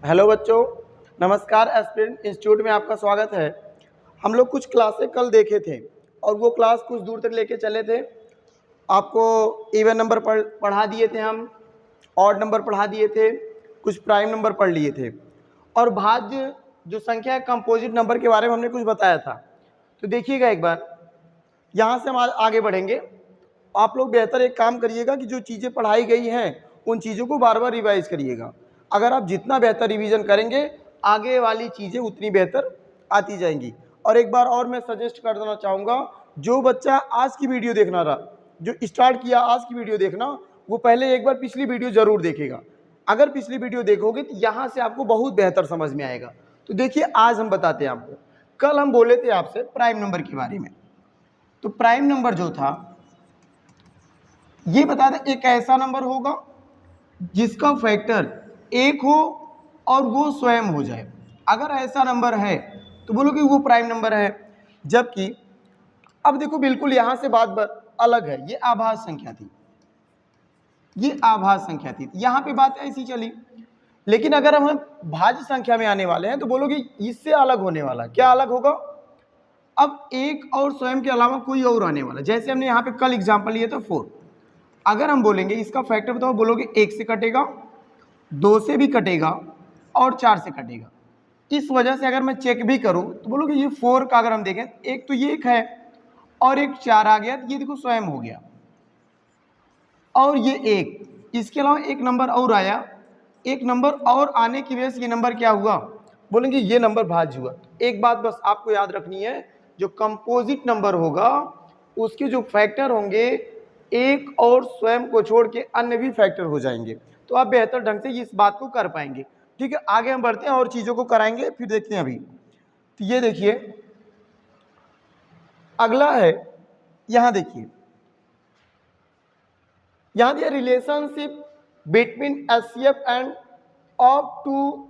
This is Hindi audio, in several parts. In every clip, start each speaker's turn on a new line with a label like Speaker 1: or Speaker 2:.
Speaker 1: हेलो बच्चों, नमस्कार। एस्पिरेंट इंस्टीट्यूट में आपका स्वागत है। हम लोग कुछ क्लासें कल देखे थे और वो क्लास कुछ दूर तक लेके चले थे। आपको इवन नंबर पढ़ा दिए थे, हम ऑड नंबर पढ़ा दिए थे, कुछ प्राइम नंबर पढ़ लिए थे और भाज्य जो संख्या है कंपोजिट नंबर के बारे में हमने कुछ बताया था। तो देखिएगा एक बार, यहाँ से हम आगे बढ़ेंगे। आप लोग बेहतर एक काम करिएगा कि जो चीज़ें पढ़ाई गई हैं उन चीज़ों को बार बार रिवाइज करिएगा। अगर आप जितना बेहतर रिवीजन करेंगे आगे वाली चीज़ें उतनी बेहतर आती जाएंगी। और एक बार और मैं सजेस्ट कर देना चाहूँगा, जो बच्चा आज की वीडियो देखना रहा, जो स्टार्ट किया आज की वीडियो देखना, वो पहले एक बार पिछली वीडियो ज़रूर देखेगा। अगर पिछली वीडियो देखोगे तो यहाँ से आपको बहुत बेहतर समझ में आएगा। तो देखिए, आज हम बताते हैं आपको। कल हम बोले थे आपसे प्राइम नंबर के बारे में। तो प्राइम नंबर जो था ये बता दें, एक ऐसा नंबर होगा जिसका फैक्टर एक हो और वो स्वयं हो जाए। अगर ऐसा नंबर है तो बोलो कि वो प्राइम नंबर है। जबकि अब देखो, बिल्कुल यहां से बात अलग है। ये आभास संख्या थी, ये आभास संख्या थी, यहां पे बात ऐसी चली। लेकिन अगर हम भाज्य संख्या में आने वाले हैं तो बोलो कि इससे अलग होने वाला। क्या अलग होगा? अब एक और स्वयं के अलावा कोई और आने वाला। जैसे हमने यहाँ पे कल एग्जाम्पल लिया था 4। अगर हम बोलेंगे इसका फैक्टर बताओ, बोलोगे 1 से कटेगा, 2 से भी कटेगा और 4 से कटेगा। इस वजह से अगर मैं चेक भी करूं तो बोलोगे ये 4 का अगर हम देखें, एक तो ये एक है और एक 4 आ गया, ये देखो स्वयं हो गया। और ये एक, इसके अलावा एक नंबर और आया, एक नंबर और आने की वजह से ये नंबर क्या हुआ? बोलेंगे ये नंबर भाज्य हुआ। एक बात बस आपको याद रखनी है, जो कंपोजिट नंबर होगा उसके जो फैक्टर होंगे एक और स्वयं को छोड़ के अन्य भी फैक्टर हो जाएंगे। तो आप बेहतर ढंग से इस बात को कर पाएंगे। ठीक है, आगे हम बढ़ते हैं और चीजों को कराएंगे, फिर देखते हैं। अभी तो ये देखिए, अगला है, यहां देखिए, यहां दिया relationship between HCF end of two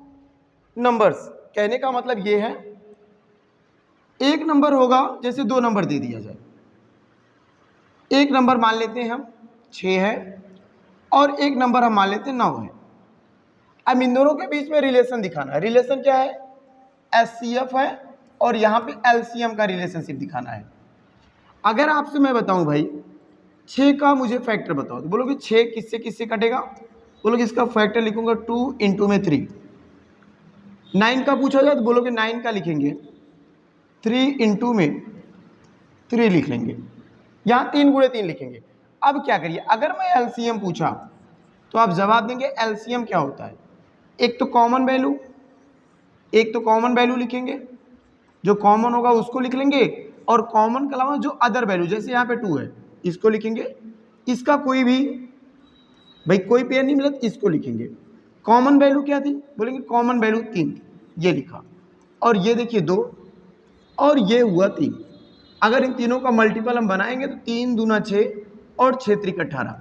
Speaker 1: numbers. कहने का मतलब ये है, एक नंबर होगा, जैसे 2 नंबर दे दिया जाए। एक नंबर मान लेते हैं हम 6 है और एक नंबर हम मान लेते हैं 9 है। अब इन दोनों के बीच में रिलेशन दिखाना है। रिलेशन क्या है? एचसीएफ है और यहाँ पे एलसीएम का रिलेशनशिप दिखाना है। अगर आपसे मैं बताऊं भाई 6 का मुझे फैक्टर बताओ, तो बोलोगे 6 किससे किससे कटेगा? बोलोगे इसका फैक्टर लिखूंगा 2 इंटू में 3। 9 का पूछा जाए तो बोलोगे 9 का लिखेंगे 3 इंटू में 3 लिख लेंगे। यहाँ 3 गुणे 3 लिखेंगे। अब क्या करिए, अगर मैं एलसीएम पूछा तो आप जवाब देंगे एलसीएम क्या होता है? एक तो कॉमन वैल्यू, एक तो कॉमन वैल्यू लिखेंगे, जो कॉमन होगा उसको लिख लेंगे, और कॉमन के अलावा जो अदर वैल्यू, जैसे यहाँ पे 2 है इसको लिखेंगे, इसका कोई भी भाई कोई पेयर नहीं मिला तो इसको लिखेंगे। कॉमन वैल्यू क्या थी? बोलेंगे कॉमन वैल्यू 3 थी, ये लिखा। और ये देखिए 2 और ये हुआ 3। अगर इन तीनों का मल्टीपल हम बनाएंगे तो 3 दूना 6 और 6 त्रिक 18।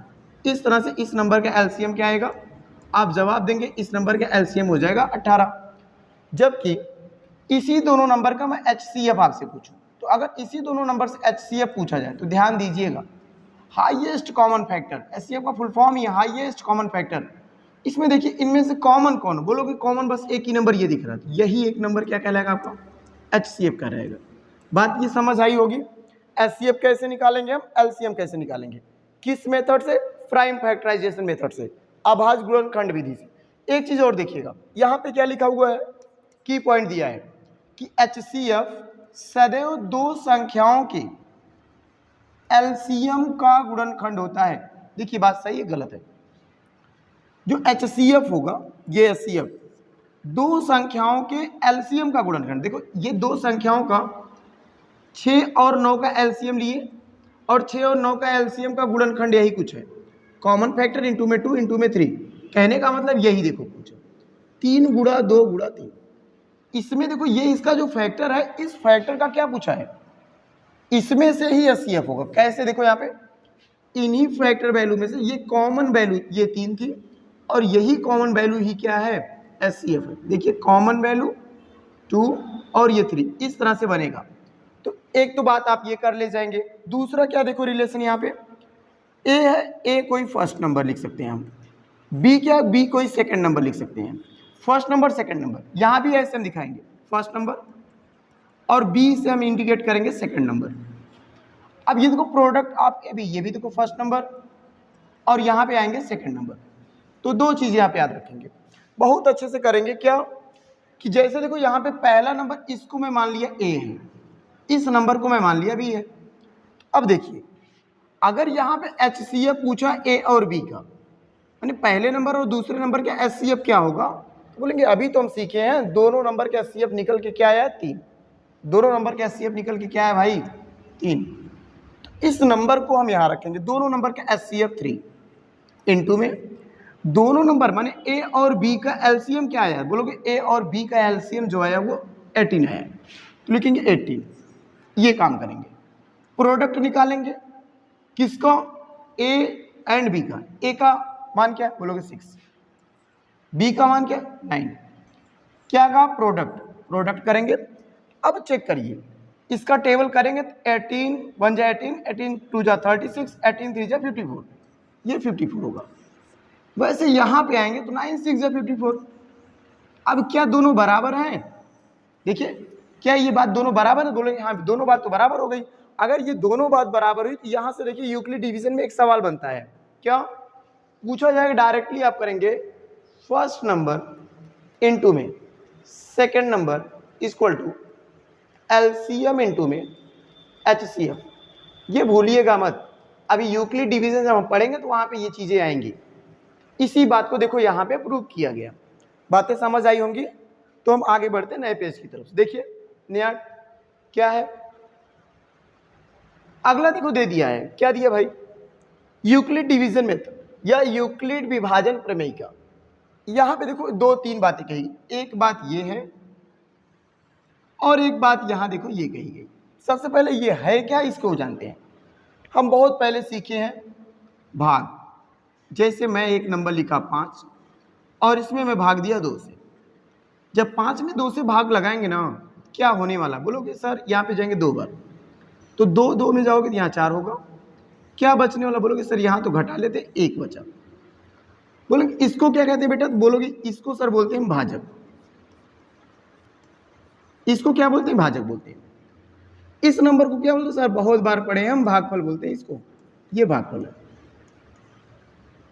Speaker 1: इस तरह से इस नंबर का एलसीएम क्या आएगा? आप जवाब देंगे इस नंबर का एलसीएम हो जाएगा 18। जबकि इसी दोनों नंबर का मैं एचसीएफ आपसे पूछूं, तो अगर इसी दोनों नंबर से एचसीएफ पूछा जाए तो ध्यान दीजिएगा, हाईएस्ट कॉमन फैक्टर, एचसीएफ का फुल फॉर्म ही हाईएस्ट कॉमन फैक्टर। इसमें देखिए इनमें से कॉमन कौन? बोलोगे कॉमन बस एक ही नंबर ये दिख रहा है, यही एक नंबर क्या कहलाएगा आपका? एचसीएफ का रहेगा। बात ये समझ आई होगी। एचसीएफ कैसे निकालेंगे हम, एलसीएम कैसे निकालेंगे? किस मेथड से? प्राइम फैक्टराइजेशन मेथड से, अभाज्य गुणनखंड विधि से। एक चीज और देखिएगा, यहाँ पे क्या लिखा हुआ है, की पॉइंट दिया है कि एचसीएफ सदैव 2 संख्याओं के एलसीएम का गुणनखंड होता है। देखिए बात सही है गलत है? जो एचसीएफ होगा, ये एचसीएफ 2 संख्याओं के एलसीएम का गुणनखंड। देखो ये 2 संख्याओं का 6 और 9 का एलसीएम लिए और 6 और 9 का एलसीएम का गुणनखंड यही कुछ है, कॉमन फैक्टर इंटू में 2 इंटू में 3। कहने का मतलब यही देखो कुछ 3 गुणा 2 गुणा 3। इसमें देखो ये इसका जो फैक्टर है, इस फैक्टर का क्या पूछा है, इसमें से ही एचसीएफ होगा। कैसे? देखो यहाँ पे इन्हीं फैक्टर वैल्यू में से ये कॉमन वैल्यू ये 3 थी और यही कॉमन वैल्यू ही क्या है? एचसीएफ है। देखिए कॉमन वैल्यू 2 और ये 3, इस तरह से बनेगा। तो एक तो बात आप ये कर ले जाएंगे। दूसरा क्या देखो रिलेशन यहाँ पे, ए है, ए कोई फर्स्ट नंबर लिख सकते हैं हम, बी क्या, बी कोई सेकंड नंबर लिख सकते हैं, फर्स्ट नंबर सेकंड नंबर, यहाँ भी ऐसे हम दिखाएंगे फर्स्ट नंबर और बी से हम इंडिकेट करेंगे सेकंड नंबर। अब ये देखो प्रोडक्ट आप अभी ये भी देखो फर्स्ट नंबर और यहाँ पे आएंगे सेकंड नंबर। तो दो चीज़ यहाँ पे याद रखेंगे, बहुत अच्छे से करेंगे क्या कि जैसे देखो यहाँ पे पहला नंबर इसको मैं मान लिया ए है, इस नंबर को मैं मान लिया बी है। अब देखिए अगर यहाँ पे HCF पूछा ए और बी का, यानी पहले नंबर और दूसरे नंबर का HCF क्या होगा, तो बोलेंगे अभी तो हम सीखे हैं दोनों नंबर का HCF निकल के क्या आया 3, दोनों नंबर का HCF निकल के क्या है भाई 3। तो इस नंबर को हम यहाँ रखेंगे, दोनों नंबर का HCF 3 इंटू में दोनों नंबर माने ए और बी का एलसीएम क्या आया, बोलोगे ए और बी का एलसीएम जो आया वो 18 आया, तो लिखेंगे 18। ये काम करेंगे, प्रोडक्ट निकालेंगे किसका, ए एंड बी का। ए का मान क्या है, बोलोगे 6, बी का मान क्या 9, क्या कहा प्रोडक्ट करेंगे। अब चेक करिए इसका टेबल करेंगे तो 18 1 जा 18, 18 2 जा 36, 18 3 जा 54, ये 54 होगा। वैसे यहाँ पे आएंगे तो 9 6 जा 54। अब क्या दोनों बराबर हैं, देखिए क्या ये बात दोनों बराबर है, बोलेंगे हाँ दोनों बात तो बराबर हो गई। अगर ये दोनों बात बराबर हुई तो यहाँ से देखिए यूक्लिड डिवीजन में एक सवाल बनता है, क्या पूछा जाएगा डायरेक्टली आप करेंगे फर्स्ट नंबर इनटू में second number equal to LCM into में HCF। ये भूलिएगा मत, अभी यूक्लिड डिवीजन जब हम पढ़ेंगे तो वहाँ पे ये चीज़ें आएंगी। इसी बात को देखो यहाँ पे प्रूव किया गया, बातें समझ आई होंगी। तो हम आगे बढ़ते हैं नए पेज की तरफ। देखिए नया क्या है, अगला देखो दे दिया है, क्या दिया भाई, यूक्लिड डिवीजन मेथड या यूक्लिड विभाजन प्रमेय का। यहाँ पे देखो 2-3 बातें कही, एक बात ये है और एक बात यहाँ देखो ये कही गई। सबसे पहले ये है क्या, इसको जानते हैं। हम बहुत पहले सीखे हैं भाग, जैसे मैं एक नंबर लिखा 5 और इसमें मैं भाग दिया 2 से। जब 5 में 2 से भाग लगाएंगे ना, क्या होने वाला, बोलोगे सर यहाँ पे जाएंगे 2 बार, तो 2 2 में जाओगे तो यहाँ 4 होगा, क्या बचने वाला, बोलोगे सर यहाँ तो घटा लेते 1 बचा। बोलोगे इसको क्या कहते हैं बेटा, बोलोगे इसको सर बोलते हैं भाजक। इसको क्या बोलते हैं, भाजक बोलते हैं। इस नंबर को क्या बोलते हैं सर, बहुत बार पढ़े हैं हम, भागफल बोलते हैं इसको, ये भागफल है।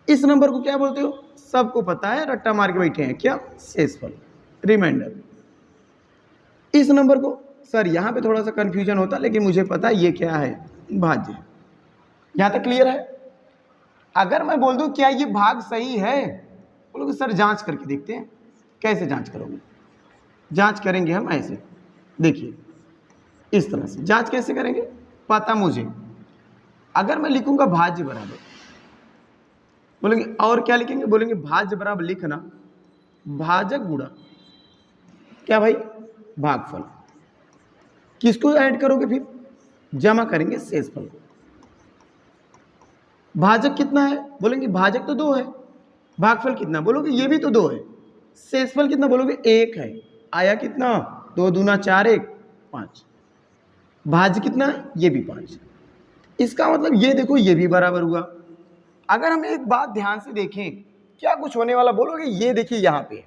Speaker 1: इस नंबर को क्या बोलते हो, सबको पता है, रट्टा मार के बैठे हैं, क्या शेषफल, रिमाइंडर। इस नंबर को सर यहाँ पे थोड़ा सा कंफ्यूजन होता है, लेकिन मुझे पता है ये क्या है, भाज्य। यहाँ तक क्लियर है। अगर मैं बोल दूं क्या ये भाग सही है, बोलोगे सर जांच करके देखते हैं। कैसे जांच करोगे, जांच करेंगे हम ऐसे, देखिए इस तरह से जांच कैसे करेंगे, पता मुझे, अगर मैं लिखूंगा भाज्य बराबर, बोलेंगे और क्या लिखेंगे, बोलेंगे भाज्य बराबर लिखना भाजक गुणा क्या भाई भागफल। किसको ऐड करोगे, फिर जमा करेंगे शेषफल को। भाजक कितना है, बोलेंगे भाजक तो 2 है, भागफल कितना, बोलोगे ये भी तो 2 है, शेषफल कितना, बोलोगे 1 है, आया कितना 2 दूना 4 1 5, भाज्य कितना है, ये भी 5। इसका मतलब ये देखो ये भी बराबर हुआ। अगर हम एक बात ध्यान से देखें क्या कुछ होने वाला, बोलोगे ये देखिए यहाँ पे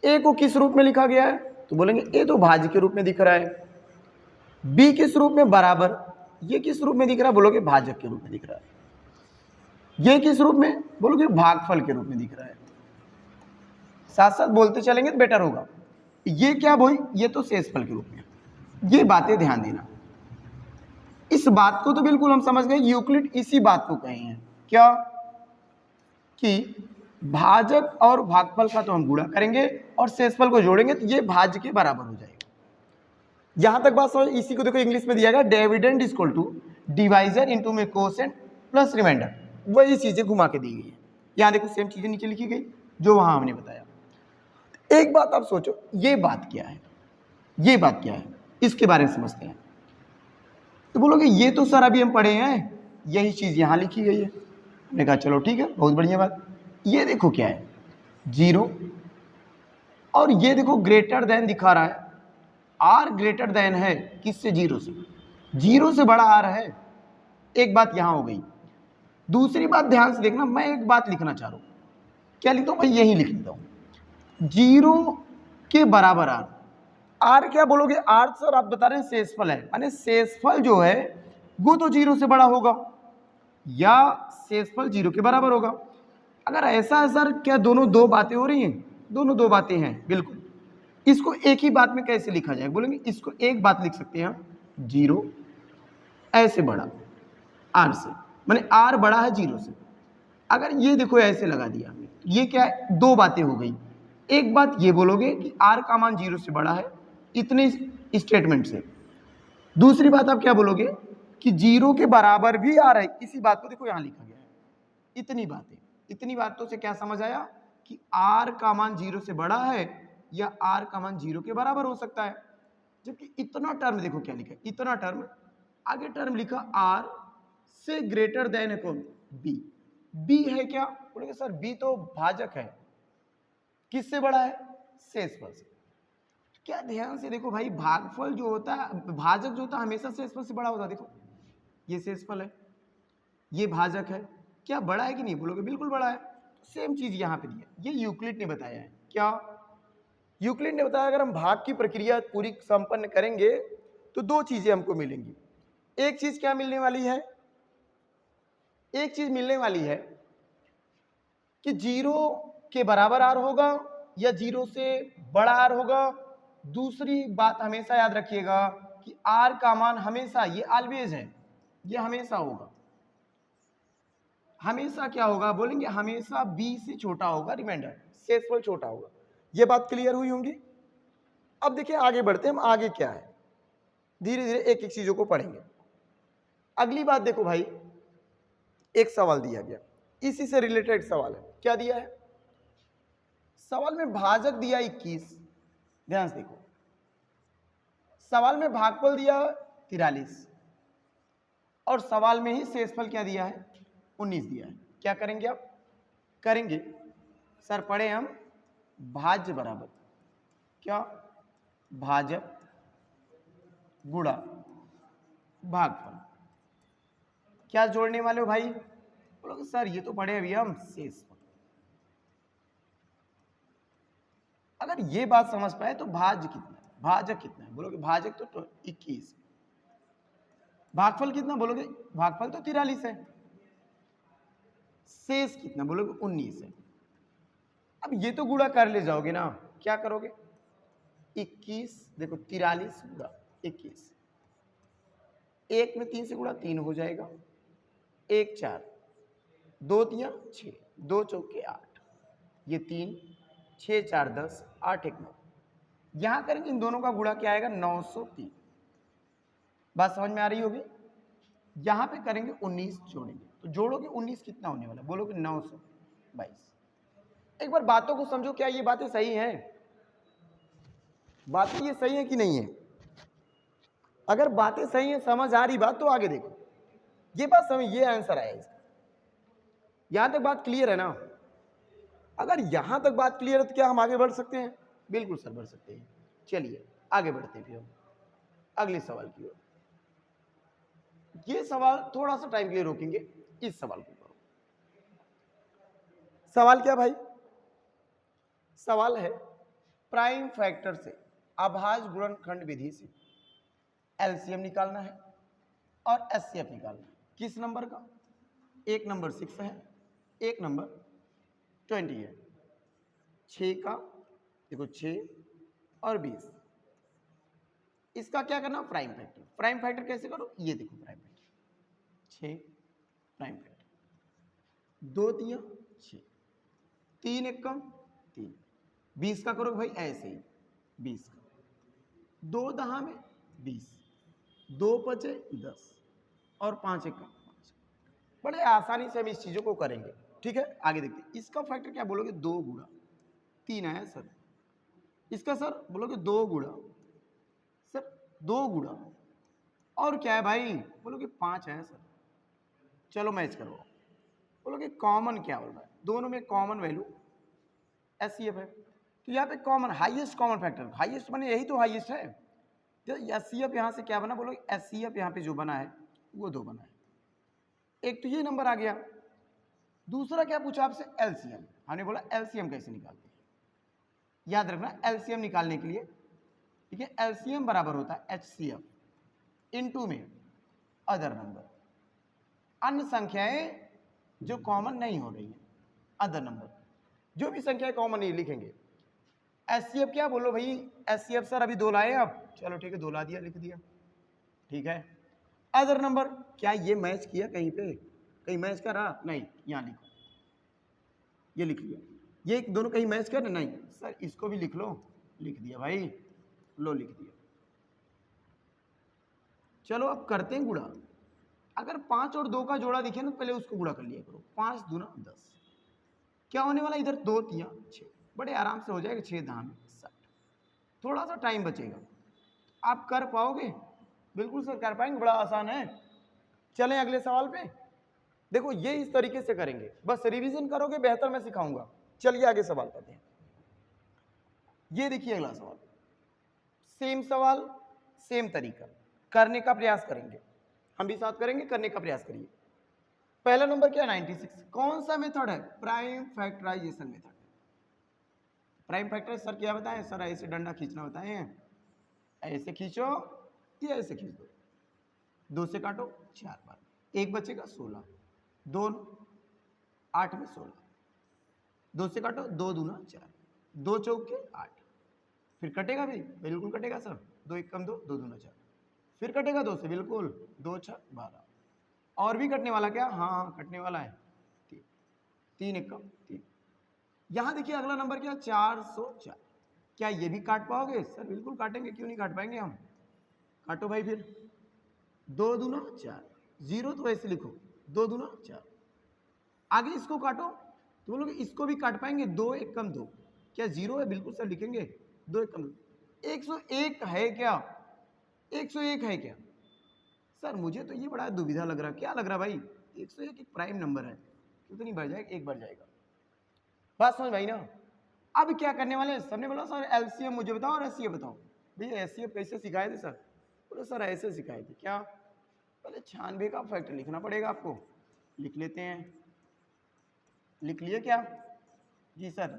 Speaker 1: ए को किस रूप में लिखा गया है, तो बोलेंगे ए तो भाज्य के रूप में दिख रहा है, बी किस रूप में बराबर, ये किस रूप में दिख रहा है, बोलोगे भाजक के रूप में दिख रहा है, ये किस रूप में, बोलोगे भागफल के रूप में दिख रहा है। साथ साथ बोलते चलेंगे तो बेटर होगा। ये क्या भाई, ये तो शेषफल के रूप में। ये बातें ध्यान देना, इस बात को तो बिल्कुल हम समझ गए, यूक्लिड इसी बात को कहे हैं, क्या कि भाजक और भागफल का तो हम गुणा करेंगे और शेषफल को जोड़ेंगे तो ये भाज्य के बराबर हो जाएगा। यहां तक बात समझ। इसी को देखो इंग्लिश में दिया गया dividend equal to divisor into में कोसेंट प्लस रिमाइंडर, वही चीजें घुमा के दी गई है। यहाँ देखो सेम चीजें नीचे लिखी गई जो वहां हमने बताया। एक बात आप सोचो, ये बात क्या है, ये बात क्या है, इसके बारे में समझते हैं। तो बोलोगे ये तो सर अभी हम पढ़े हैं, यही चीज यहाँ लिखी गई है। मैंने कहा चलो ठीक है, बहुत बढ़िया बात। ये देखो क्या है 0 और ये देखो ग्रेटर देन दिखा रहा है, आर ग्रेटर देन है किससे, 0 से, 0 से बड़ा आर है। एक बात यहाँ हो गई। दूसरी बात ध्यान से देखना, मैं एक बात लिखना चाह रहा हूँ, क्या लिखता हूँ भाई, यही लिख लेता हूँ। जीरो के बराबर आर। आर क्या बोलोगे? आर सर आप बता रहे हैं शेषफल है, यानी शेषफल जो है वो तो जीरो से बड़ा होगा या शेषफल जीरो के बराबर होगा। अगर ऐसा है सर, क्या दोनों दो बातें हो रही हैं? दोनों दो बातें हैं, बिल्कुल। इसको एक ही बात में कैसे लिखा जाए? बोलेंगे इसको एक बात लिख सकते हैं हम, जीरो ऐसे बड़ा आर से, माने आर बड़ा है जीरो से। अगर ये देखो ऐसे लगा दिया, ये क्या है? दो बातें हो गई। एक बात ये बोलोगे कि आर का मान जीरो से बड़ा है इतने स्टेटमेंट से। दूसरी बात आप क्या बोलोगे कि जीरो के बराबर भी आ रहा है। इसी बात को देखो यहां लिखा गया है, इतनी बातें। इतनी बातों से क्या समझ आया कि आर का मान जीरो से बड़ा है या आर का मान जीरो के बराबर हो सकता है। जबकि इतना टर्म देखो क्या लिखा है, इतना टर्म, आगे टर्म लिखा आर से ग्रेटर देन कौन? बी। बी है क्या? बोलेंगे सर बी तो भाजक है, किससे बड़ा है? शेषफल से। क्या ध्यान से देखो भाई, भागफल जो होता है, भाजक जो होता है हमेशा शेषफल से बड़ा होता है। देखो ये शेषफल है, ये भाजक है, क्या बड़ा है कि नहीं? बोलोगे बिल्कुल बड़ा है। सेम चीज यहां पे दिया, ये यूक्लिड ने बताया है। क्या यूक्लिड ने बताया? अगर हम भाग की प्रक्रिया पूरी संपन्न करेंगे तो दो चीजें हमको मिलेंगी। एक चीज क्या मिलने वाली है? एक चीज मिलने वाली है कि जीरो के बराबर आर होगा या जीरो से बड़ा आर होगा। दूसरी बात हमेशा याद रखिएगा कि आर का मान हमेशा, ये ऑलवेज है, ये हमेशा होगा। हमेशा क्या होगा? बोलेंगे हमेशा बी से छोटा होगा, रिमाइंडर शेषफल छोटा होगा। ये बात क्लियर हुई होंगी। अब देखिए आगे बढ़ते हैं हम, आगे क्या है, धीरे धीरे एक एक चीजों को पढ़ेंगे। अगली बात देखो भाई, एक सवाल दिया गया, इसी से रिलेटेड सवाल है। क्या दिया है सवाल में? भाजक दिया 21, ध्यान से देखो। सवाल में भागफल दिया 43 और सवाल में ही शेषफल क्या दिया है? 19 दिया है। क्या करेंगे आप? करेंगे सर, पढ़े हम भाज्य बराबर क्या? भाजक गुणा भागफल। क्या जोड़ने वाले हो भाई? बोलोगे सर ये तो पढ़े अभी हम शेषफल। अगर ये बात समझ पाए तो भाज्य कितना है, भाजक कितना है? बोलोगे भाजक तो 21। भागफल कितना? बोलोगे भागफल तो 43 है। शेष कितना? बोलोगे 19 है। अब ये तो गुणा कर ले जाओगे ना, क्या करोगे? 21 देखो, 43 गुणा 21, एक में 3 से गुणा 3 हो जाएगा, 1 4, 2 3 6, 2 चौके 8, ये 3, 6 4 10, 8 1 9। यहां करेंगे इन दोनों का गुणा, क्या आएगा? 903। बात समझ में आ रही होगी। यहां पे करेंगे 19 जोड़ेंगे, तो जोड़ोगे 19 कितना होने वाला? बोलोगे 922। एक बार बातों को समझो, क्या ये बातें सही हैं? बातें ये सही है कि नहीं है? अगर बातें सही है, समझ आ रही बात, तो आगे देखो। ये बात समझ, ये आंसर आया इसका। यहां तक बात क्लियर है ना? अगर यहां तक बात क्लियर है तो क्या हम आगे बढ़ सकते हैं? बिल्कुल सर बढ़ सकते हैं। चलिए आगे बढ़ते हैं फिर हम अगले सवाल की ओर। ये सवाल थोड़ा सा टाइम के लिए रोकेंगे, इस सवाल को करो। सवाल क्या भाई? सवाल है प्राइम फैक्टर से अभाज्य गुणनखंड विधि से एलसीएम निकालना है और एचसीएफ निकालना है। किस नंबर का? एक नंबर 6 है, एक नंबर 20 है। 6 का देखो 6 और 20, इसका क्या करना? Prime factor. प्राइम फैक्टर कैसे करो? ये देखो प्राइम फैक्टर 6 प्राइम फैक्टर, 2 3 6, 3 1 3, 20 का करो भाई ऐसे ही, 20 का 2 दहा में 20, 2 5 10 और 5 1 5। बड़े आसानी से हम इस चीजों को करेंगे, ठीक है। आगे देखते हैं, इसका फैक्टर क्या बोलोगे? 2 गुणा 3 आया सर। इसका सर बोलोगे 2 गुणा, सर 2 गुणा और क्या है भाई? बोलोगे 5 आया सर। चलो मैच करवाओ। बोलोगे कॉमन क्या हो रहा है? दोनों में कॉमन वैल्यू एचसीएफ है, तो यहाँ पे common highest common factor, highest माने यही तो हाईएस्ट है। तो एचसीएफ यहाँ से क्या बना? बोलोगे एचसीएफ यहाँ पे जो बना है वो 2 बना है। एक तो ये नंबर आ गया, दूसरा क्या पूछा आपसे? एलसीएम। हमने बोला एलसीएम कैसे निकालते हैं। याद रखना एलसीएम निकालने के लिए, ठीक है, एलसीएम बराबर होता है HCF इनटू में अदर नंबर, अन्य संख्याएं जो कॉमन नहीं हो रही है, अदर नंबर, जो भी संख्याएं कॉमन नहीं लिखेंगे। HCF क्या बोलो भाई, HCF सर अभी 2 लाए आप, चलो ठीक है 2 ला दिया, लिख दिया, ठीक है। अदर नंबर, क्या ये मैच किया कहीं पे, कहीं मैच कर रहा, नहीं, यहाँ लिखो, ये लिख लिया, ये दोनों कहीं मैच कर, नहीं सर इसको भी लिख लो, लिख दिया भाई, लो लिख दिया। चलो अब करते हैं गुणा। अगर 5 और 2 का जोड़ा दिखे ना, पहले उसको गुणा कर लिया करो, 5 दूना 10, क्या होने वाला, इधर 2 3 6, बड़े आराम से हो जाएगा, 6 दाम 60, थोड़ा सा टाइम बचेगा, आप कर पाओगे, बिल्कुल सर कर पाएंगे, बड़ा आसान है। चलें अगले सवाल पे, देखो ये इस तरीके से करेंगे, बस रिवीजन करोगे बेहतर, मैं सिखाऊंगा। चलिए आगे सवाल करते हैं। ये देखिए अगला सवाल, सेम सवाल सेम तरीका, करने का प्रयास करेंगे, हम भी साथ करेंगे, करने का प्रयास करिए। पहला नंबर क्या है 96, कौन सा मेथड है, prime factorisation method. Prime factor sir क्या बताएं, सर ऐसे डंडा खींचना बताएं, ऐसे खींचो या ऐसे खींच दो, 2 से काटो 4 बार, 1 बचेगा 16, 2 8 में 16, 2 से काटो 2 दूना 4, 2 चौके 8, फिर कटेगा भाई, बिल्कुल कटेगा सर, 2 1 कम 2, 2 दूना 4, फिर कटेगा 2 से, बिल्कुल 2 6 12, और भी कटने वाला क्या, हाँ कटने वाला है 3, 3 1 कम 3। यहाँ देखिए अगला नंबर क्या, 404, क्या ये भी काट पाओगे, सर बिल्कुल काटेंगे, क्यों नहीं काट पाएंगे हम, काटो भाई, फिर 2 दूना 4, 0 तो ऐसे लिखो, 2 दूना 4, आगे इसको काटो तो बोलोगे इसको भी काट पाएंगे, 2 1 कम 2, क्या 0 है, बिल्कुल सर लिखेंगे, 2 1 कम 2, 101 है क्या, 101 है क्या, सर मुझे तो ये बड़ा दुविधा लग रहा, क्या लग रहा भाई, 101 एक प्राइम नंबर है, क्यों तो नहीं बढ़ जाएगा, एक बढ़ जाएगा, बात समझ भाई ना। अब क्या करने वाले, सबने बोला सर एलसीएम मुझे बताओ और एचसीएफ बताओ, भैया एचसीएफ कैसे सिखाए थे सर, बोले सर ऐसे सिखाए थे, क्या, पहले 96 का फैक्टर लिखना पड़ेगा आपको, लिख लेते हैं, लिख लिए क्या, जी सर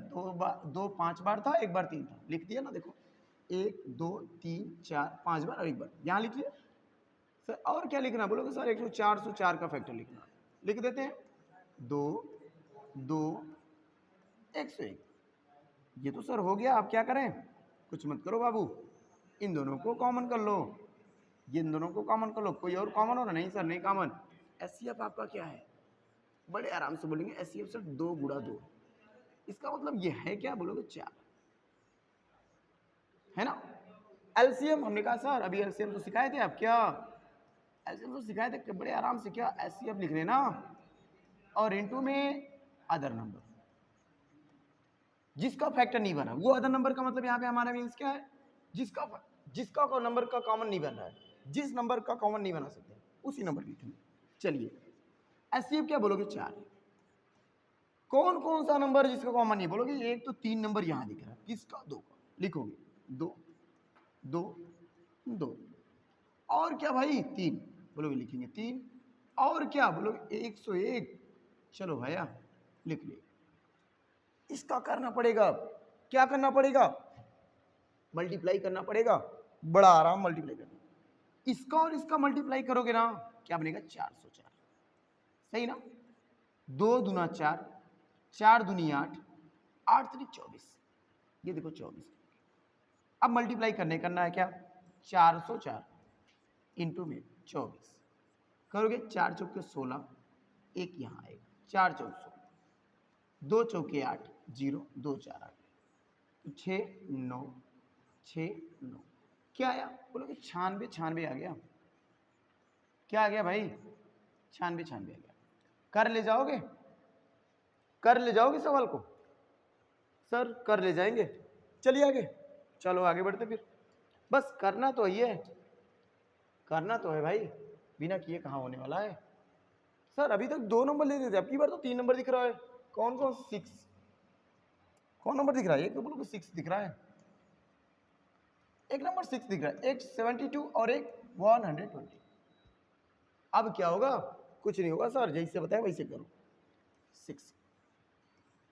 Speaker 1: 2 5 बार था, 1 बार 3 था, लिख दिया ना, देखो 1 2 3 4 5 बार और 1 बार, यहाँ लिख लिया सर, और क्या लिखना, बोलोगे सर 404 का फैक्टर लिखना, लिख देते हैं, 2 2 101, ये तो सर हो गया, आप क्या करें, कुछ मत करो बाबू, इन दोनों को कॉमन कर लो, ये इन दोनों को कॉमन कर लो, कोई और कॉमन हो रहा, नहीं सर नहीं कॉमन, एचसीएफ आपका क्या है, बड़े आराम से बोलेंगे एचसीएफ सर 2 गुणा 2, इसका मतलब ये है क्या, बोलोगे 4, है ना। एलसीएम हमने कहा सर अभी एलसीएम तो सिखाए थे आप, क्या एलसीएम तो सिखाए थे, बड़े आराम से क्या एचसीएफ लिख लेना, और इनटू में अदर नंबर, जिसका फैक्टर नहीं बना वो अदर नंबर का मतलब यहाँ पे हमारा मीन्स क्या है, जिसका नंबर का कॉमन नहीं बन रहा है, जिस नंबर का कॉमन नहीं बना सकते उसी नंबर की थी। चलिए एचसीएफ क्या बोलोगे 4, कौन कौन सा नंबर जिसका कॉमन नहीं, बोलोगे एक तो 3 नंबर यहाँ दिख रहा है, किसका, 2 का, लिखोगे 2 2 2, और क्या भाई 3, बोलोगे लिखेंगे 3, और क्या बोलोगे 101, चलो भैया लिख लिए, इसका करना पड़ेगा, क्या करना पड़ेगा, मल्टीप्लाई करना पड़ेगा, बड़ा आराम मल्टीप्लाई करना, इसका और इसका मल्टीप्लाई करोगे ना, क्या बनेगा 404, सही ना, 2 दूना 4, 4 दूनी 8, 8 3 24, ये देखो 24, अब मल्टीप्लाई करना है क्या, 404 इंटू में 24 करोगे, 4 चौके 16, एक यहाँ आएगा, 4 चौक 16, 2 चौके 8 0 2 4 8, तो 6 9 6 9, क्या आया, बोलोगे 96 96 आ गया, क्या आ गया भाई 96 96 आ गया, कर ले जाओगे, कर ले जाओगे सवाल को, सर कर ले जाएंगे, चलिए आगे, चलो आगे बढ़ते, फिर बस करना तो ही है, करना तो है भाई, बिना किए कहाँ होने वाला है, सर अभी तक 2 नंबर ले देते, अब की बार तो 3 नंबर दिख रहा है, कौन कौन 6, कौन नंबर दिख रहा है, एक तो बोलो 6 दिख रहा है, एक नंबर 6 दिख रहा है, एक 72 और एक 120, अब क्या होगा, कुछ नहीं होगा सर, जैसे बताया वैसे करो, 6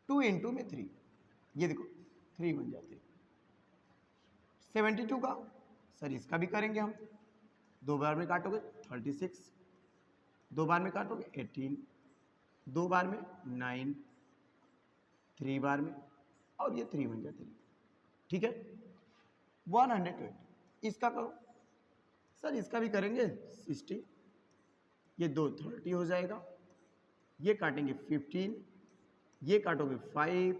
Speaker 1: 2 इंटू में 3, ये देखो 3 बन जाते, 72 का सर इसका भी करेंगे हम, 2 बार में काटोगे 36, 2 बार में काटोगे 18, 2 बार में 9, 3 बार में, और ये 3 बन गया 3, ठीक है। 120 इसका करो सर, इसका भी करेंगे 60, ये 2 30 हो जाएगा, ये काटेंगे 15, ये काटोगे 5,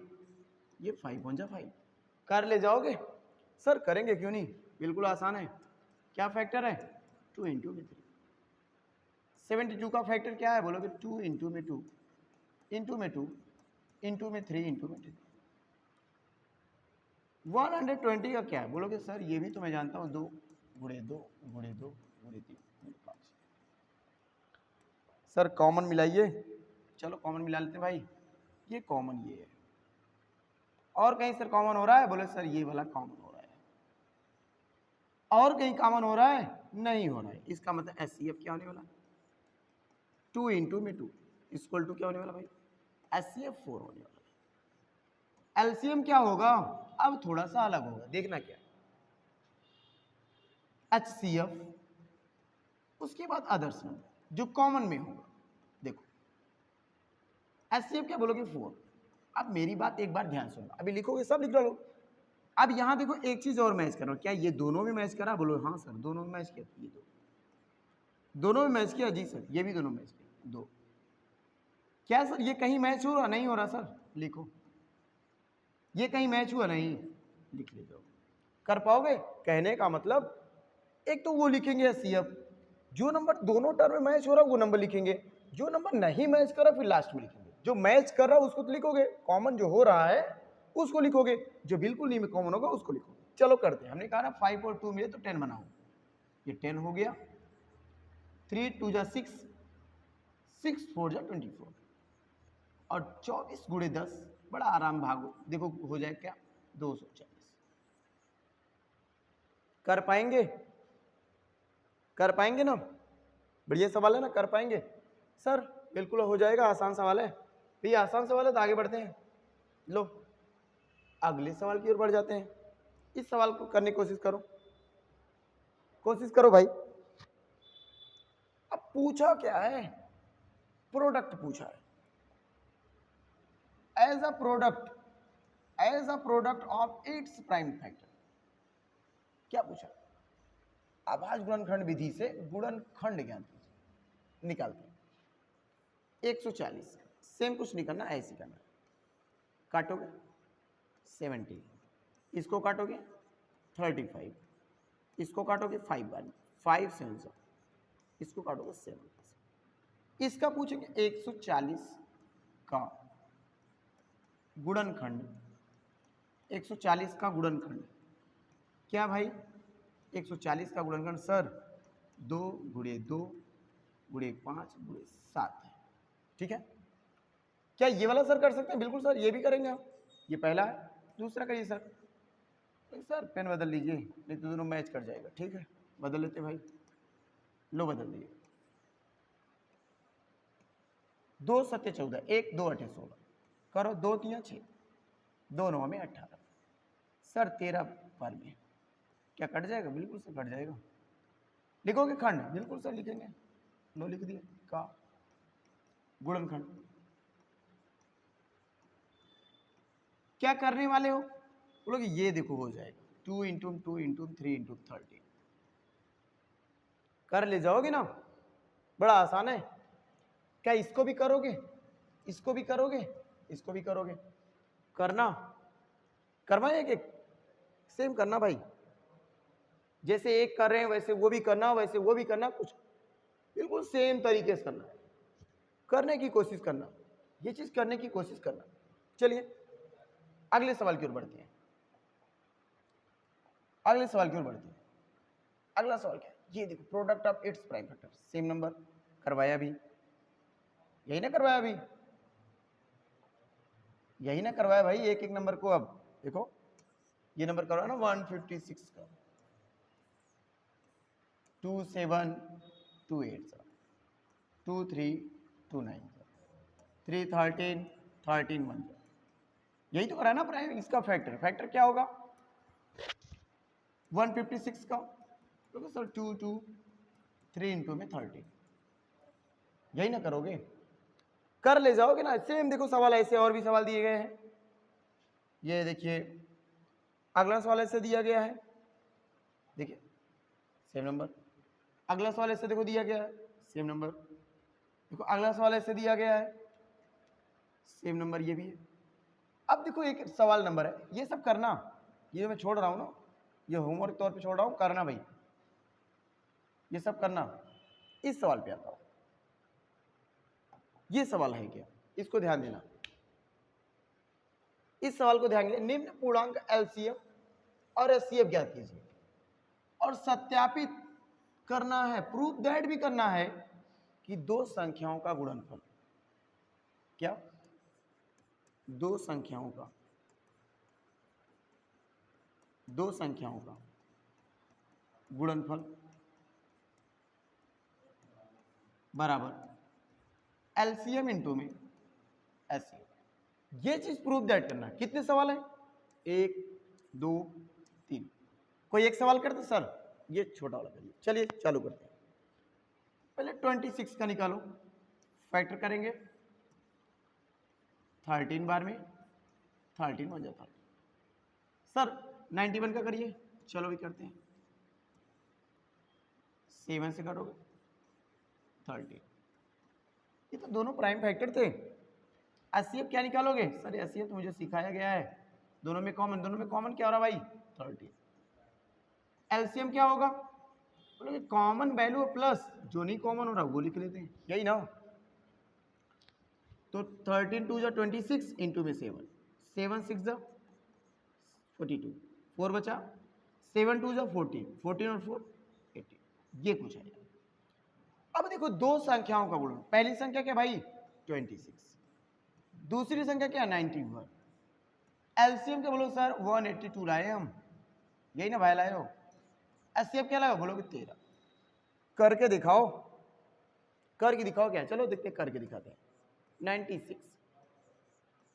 Speaker 1: ये 5 बन जा 5, कर ले जाओगे सर, करेंगे क्यों नहीं, बिल्कुल आसान है। क्या फैक्टर है, 2 इंटू में 3। 72 का फैक्टर क्या है बोलोगे, 2 इंटू में 2 इंटू में 2 इंटू में 3 इंटू में 3। 120 का क्या है बोलोगे, सर ये भी तो मैं जानता हूँ, 2 गुणे 2 गुणे 2 गुणे 3 गुणे 5। सर कॉमन मिलाइए, चलो कॉमन मिला लेते हैं भाई, ये कॉमन ये है, और कहीं सर कॉमन हो रहा है, बोले सर ये वाला कॉमन हो रहा है, और कहीं कॉमन हो रहा है, नहीं हो रहा है। इसका मतलब एचसीएफ क्या होने वाला, 2 इंटू में 2 इक्वल टू क्या होने वाला भाई, एचसीएफ 4 होने वाला। एलसीएम क्या होगा, अब थोड़ा सा अलग होगा, देखना क्या, एचसीएफ उसके बाद अदर्स नंबर जो कॉमन में होगा। देखो एचसीएफ क्या बोलोगे 4। अब मेरी बात एक बार ध्यान सुनो, अभी लिखोगे सब लिख लो। अब यहां देखो एक चीज और मैच करो, क्या ये दोनों में मैच करा, बोलो हाँ सर दोनों में मैच किया, ये दोनों में मैच किया, जी सर ये भी दोनों मैच किया, 2। क्या सर ये कहीं मैच हो रहा, नहीं हो रहा सर, लिखो ये कहीं मैच हुआ, नहीं, लिख ले जाओ। कर पाओगे, कहने का मतलब एक तो वो लिखेंगे एचसीएफ, जो नंबर दोनों टर्म में मैच हो रहा है वो नंबर लिखेंगे, जो नंबर नहीं मैच कर रहा फिर लास्ट में लिखेंगे, जो मैच कर रहा है उसको तो लिखोगे, कॉमन जो हो रहा है उसको लिखोगे, जो बिल्कुल नहीं में कॉमन होगा उसको लिखोगे। चलो करते हैं, हमने कहा ना 5 और 2 मिले तो 10 बनाओ, ये 10 हो गया, 3 2 जा 6, 6 4 जा 24, और 24 गुणे 10 बड़ा आराम भागो, देखो हो जाए क्या 240। कर पाएंगे, कर पाएंगे ना, बढ़िया सवाल है ना, कर पाएंगे सर, बिल्कुल हो जाएगा, आसान सवाल है भैया, आसान सवाल है तो आगे बढ़ते हैं। लो अगले सवाल की ओर बढ़ जाते हैं, इस सवाल को करने की कोशिश करो, कोशिश करो भाई। अब पूछा क्या है, प्रोडक्ट पूछा है, as a product of its prime factor. क्या पूछा, अभाज्य गुणनखंड विधि से गुणनखंड ज्ञात निकालते हैं। 140 सेम कुछ नहीं करना, ऐसे करना, काटोगे 70, इसको काटोगे 35, इसको काटोगे 5 बार, 5 7, इसको काटोगे 7। इसका पूछेंगे 140 का गुणनखंड, 140 का गुणनखंड क्या भाई, 140 का गुणनखंड सर 2 गुणे 2 गुणे 5 गुणे 7 है, ठीक है। क्या ये वाला सर कर सकते हैं, बिल्कुल सर ये भी करेंगे हम, ये पहला है, दूसरा करिए सर। सर पेन बदल लीजिए नहीं तो दोनों मैच कर जाएगा, ठीक है बदल लेते भाई, लो बदल दीजिए, 2 7 14, 1 2 8 16, करो 2 3 6, 2 9 में 18, सर 13 पर में क्या कट जाएगा, बिल्कुल सर कट जाएगा। लिखोगे खंड, बिल्कुल सर लिखेंगे, लो लिख दिए का गुणनखंड। क्या करने वाले हो बोलोगे, ये देखो हो जाएगा 2 इंटू 2 इंटू 3 इंटू 13, कर ले जाओगे ना, बड़ा आसान है। क्या इसको भी करोगे, इसको भी करोगे, इसको भी करोगे, करना करना एक सेम करना भाई, जैसे एक कर रहे हैं वैसे वो भी करना, वैसे वो भी करना, कुछ बिल्कुल सेम तरीके से करना, करने की कोशिश करना, ये चीज करने की कोशिश करना। चलिए अगले सवाल की ओर बढ़ते हैं, अगले सवाल की ओर बढ़ते हैं। अगला सवाल क्या है, ये देखो product of its prime factor, same number करवाया भी, यही ना करवाया भी, यही ना करवाया भाई, एक एक नंबर को। अब देखो ये नंबर करवाया ना 156 का, 2 7 2 8 2 3 2 9 3 13 13 1, यही तो करा ना प्राइम, इसका फैक्टर, फैक्टर क्या होगा 156 का तो सर 2 2 3 इंटू में 30, यही ना करोगे, कर ले जाओगे ना। सेम देखो सवाल ऐसे और भी सवाल दिए गए हैं, ये देखिए अगला सवाल ऐसे दिया गया है, देखिए सेम नंबर, अगला सवाल ऐसे देखो दिया गया है, सेम नंबर, देखो अगला सवाल ऐसे दिया गया है, सेम नंबर ये भी है। अब देखो एक सवाल नंबर है, ये सब करना, ये मैं छोड़ रहा हूँ ना, ये होमवर्क तौर पे छोड़ रहा हूँ, करना भाई, ये सब करना। इस सवाल पे आता हूँ, ये सवाल है क्या, इसको ध्यान देना, इस सवाल को ध्यान देना। निम्न पूर्णांक एलसीएम और एचसीएफ ज्ञात कीजिए और सत्यापित करना है, प्रूफ दैट भी करना है कि दो संख्याओं का गुणनफल, क्या दो संख्याओं का गुणनफल बराबर एलसीएम इंटू में एचसीएफ, ये चीज प्रूफ दैट करना है। कितने सवाल है, 1 2 3, कोई एक सवाल करते सर, ये छोटा वाला करिए, चलिए चालू करते हैं। पहले 26 का निकालो, फैक्टर करेंगे 13 बार में, 13 बन जाता है सर। 91 का करिए, चलो भी करते हैं, 7 से करोगे 30, ये तो दोनों प्राइम फैक्टर थे। एचसीएफ क्या निकालोगे सर, एचसीएफ तो मुझे सिखाया गया है, दोनों में कॉमन क्या हो रहा भाई 30। एलसीएम क्या होगा, बोलोगे कॉमन वैल्यू प्लस जो नहीं कॉमन हो रहा वो लिख लेते हैं, यही ना। तो 13 2 26 इंटू में 7 7 6 42, 4 बचा, 7 2 40, 14 और 4 18, ये कुछ है। अब देखो दो संख्याओं का गुणन, पहली संख्या क्या भाई 26, दूसरी संख्या क्या 91, एलसीएम क्या बोलो सर 182 लाए हम, यही ना भाई लाए हो। एचसीएफ क्या लाए बोलोगे 13, करके दिखाओ, क्या, चलो देखते हैं, करके दिखाते हैं। 96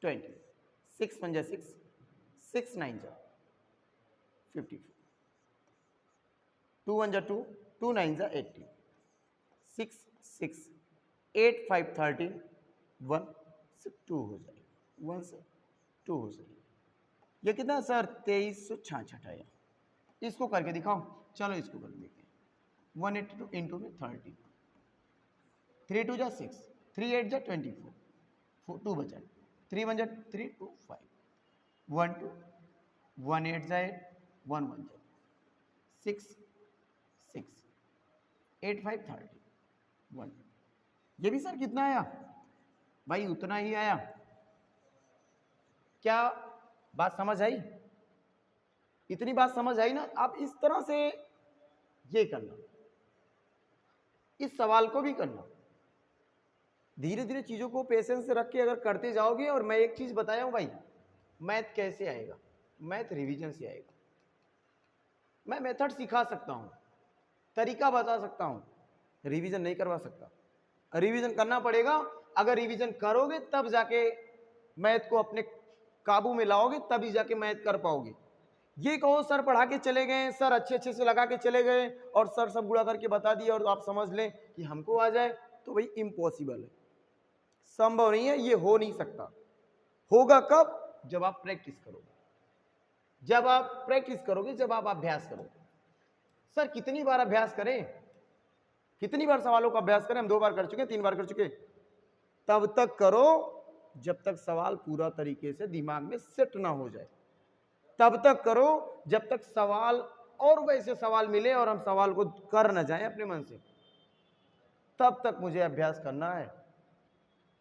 Speaker 1: 20, 6 1 6, 6 9 54, 2 1 2, 2 9 80, 6 6 8 5 13, 1 से 2 हो जाएगा, 1 से 2 हो जाएगा, ये कितना सर 2366 आया। इसको करके दिखाओ, चलो इसको करके देखते हैं। 182 इंटू में 30, 3 2 जा 6, 3 8 जा 24, 2 बचा, 3 1 जा 3 2 5, 1 2, 1 8 जा 8, 1 1 जा 6 6, 8 5 30, 1, ये भी सर कितना आया भाई, उतना ही आया। क्या बात समझ आई, इतनी बात समझ आई ना। आप इस तरह से ये करना, इस सवाल को भी करना, धीरे धीरे चीजों को पेशेंस से रख के अगर करते जाओगे। और मैं एक चीज बताया हूं भाई, मैथ कैसे आएगा, मैथ रिवीजन से आएगा। मैं मेथड सिखा सकता हूं, तरीका बता सकता हूं, रिवीजन नहीं करवा सकता। रिवीजन करना पड़ेगा, अगर रिवीजन करोगे तब जाके मैथ को अपने काबू में लाओगे, तभी जाके मैथ कर पाओगे। ये कहो सर पढ़ा के चले गए, सर अच्छे से लगा के चले गए और सर सब गुणा करके बता दिया और आप समझ लें कि हमको आ जाए, तो भाई इम्पॉसिबल है, संभव नहीं है, ये हो नहीं सकता। होगा कब, जब आप प्रैक्टिस करोगे, जब आप अभ्यास करोगे। सर कितनी बार अभ्यास करें, कितनी बार सवालों का अभ्यास करें, हम 2 बार कर चुके, 3 बार कर चुके। तब तक करो जब तक सवाल पूरा तरीके से दिमाग में सेट ना हो जाए, तब तक करो जब तक सवाल और वैसे सवाल मिले और हम सवाल को कर न जाएं अपने मन से, तब तक मुझे अभ्यास करना है।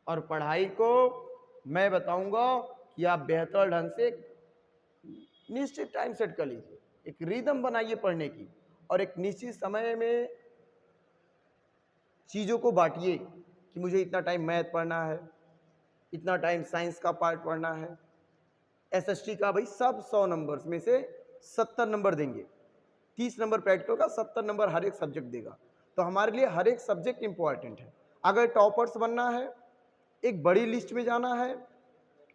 Speaker 1: और पढ़ाई को मैं बताऊंगा कि आप बेहतर ढंग से निश्चित टाइम सेट कर लीजिए, एक रिदम बनाइए पढ़ने की, और एक निश्चित समय में चीज़ों को बांटिए कि मुझे इतना टाइम मैथ पढ़ना है, इतना टाइम साइंस का पार्ट पढ़ना है। एसएसटी का भाई सब 100 नंबर्स में से 70 नंबर देंगे, 30 नंबर प्रैक्टिकल का, 70 नंबर हर एक सब्जेक्ट देगा। तो हमारे लिए हर एक सब्जेक्ट इंपॉर्टेंट है। अगर टॉपर्स बनना है, एक बड़ी लिस्ट में जाना है,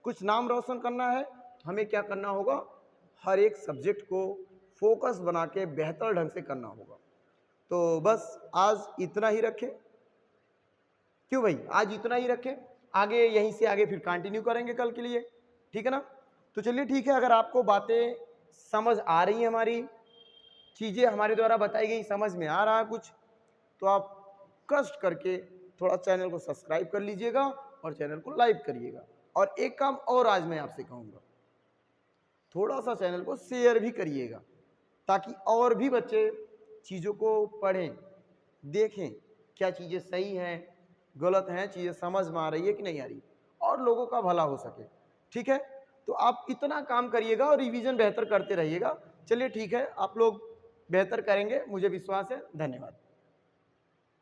Speaker 1: कुछ नाम रोशन करना है, हमें क्या करना होगा, हर एक सब्जेक्ट को फोकस बना के बेहतर ढंग से करना होगा। तो बस आज इतना ही रखें। क्यों भाई, आज इतना ही रखें, आगे यहीं से आगे फिर कंटिन्यू करेंगे कल के लिए, ठीक है ना। तो चलिए ठीक है, अगर आपको बातें समझ आ रही हैं, हमारी चीज़ें हमारे द्वारा बताई गई समझ में आ रहा है कुछ, तो आप कष्ट करके थोड़ा चैनल को सब्सक्राइब कर लीजिएगा और चैनल को लाइक करिएगा। और एक काम और आज मैं आपसे कहूँगा, थोड़ा सा चैनल को शेयर भी करिएगा ताकि और भी बच्चे चीज़ों को पढ़ें, देखें क्या चीज़ें सही हैं गलत हैं, चीज़ें समझ में आ रही है कि नहीं आ रही, और लोगों का भला हो सके, ठीक है। तो आप इतना काम करिएगा और रिवीजन बेहतर करते रहिएगा। चलिए ठीक है, आप लोग बेहतर करेंगे, मुझे विश्वास है। धन्यवाद।